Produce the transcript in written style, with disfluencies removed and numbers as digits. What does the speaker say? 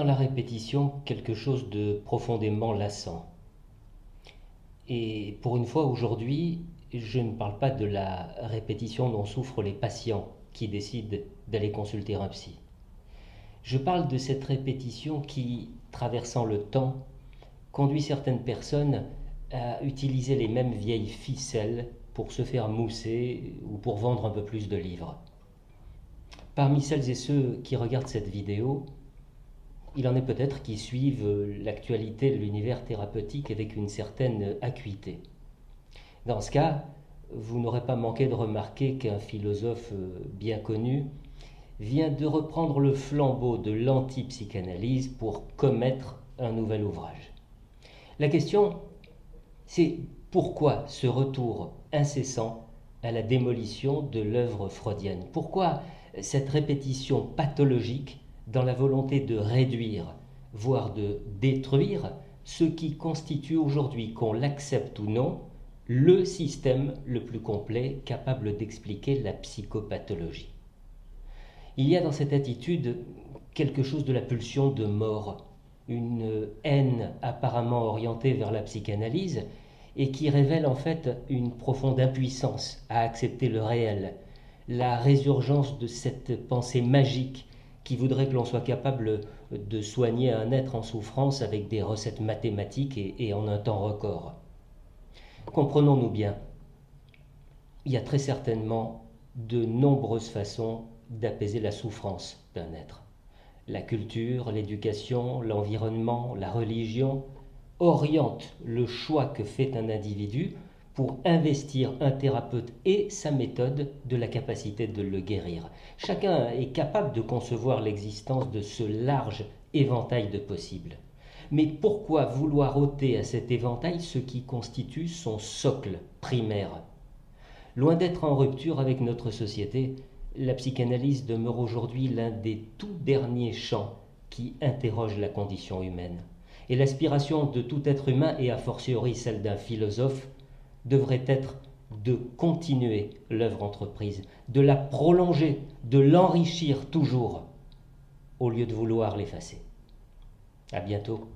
la répétition quelque chose de profondément lassant. Et pour une fois aujourd'hui, je ne parle pas de la répétition dont souffrent les patients qui décident d'aller consulter un psy. Je parle de cette répétition qui, traversant le temps, conduit certaines personnes à utiliser les mêmes vieilles ficelles pour se faire mousser ou pour vendre un peu plus de livres. Parmi celles et ceux qui regardent cette vidéo, il en est peut-être qui suivent l'actualité de l'univers thérapeutique avec une certaine acuité. Dans ce cas, vous n'aurez pas manqué de remarquer qu'un philosophe bien connu vient de reprendre le flambeau de l'anti-psychanalyse pour commettre un nouvel ouvrage. La question, c'est pourquoi ce retour incessant à la démolition de l'œuvre freudienne? Pourquoi cette répétition pathologique dans la volonté de réduire, voire de détruire, ce qui constitue aujourd'hui, qu'on l'accepte ou non, le système le plus complet capable d'expliquer la psychopathologie? Il y a dans cette attitude quelque chose de la pulsion de mort, une haine apparemment orientée vers la psychanalyse et qui révèle en fait une profonde impuissance à accepter le réel, la résurgence de cette pensée magique qui voudrait que l'on soit capable de soigner un être en souffrance avec des recettes mathématiques et en un temps record. Comprenons-nous bien, il y a très certainement de nombreuses façons d'apaiser la souffrance d'un être. La culture, l'éducation, l'environnement, la religion orientent le choix que fait un individu pour investir un thérapeute et sa méthode de la capacité de le guérir. Chacun est capable de concevoir l'existence de ce large éventail de possibles. Mais pourquoi vouloir ôter à cet éventail ce qui constitue son socle primaire? Loin d'être en rupture avec notre société, la psychanalyse demeure aujourd'hui l'un des tout derniers champs qui interrogent la condition humaine. Et l'aspiration de tout être humain, et a fortiori celle d'un philosophe, devrait être de continuer l'œuvre entreprise, de la prolonger, de l'enrichir toujours, au lieu de vouloir l'effacer. À bientôt.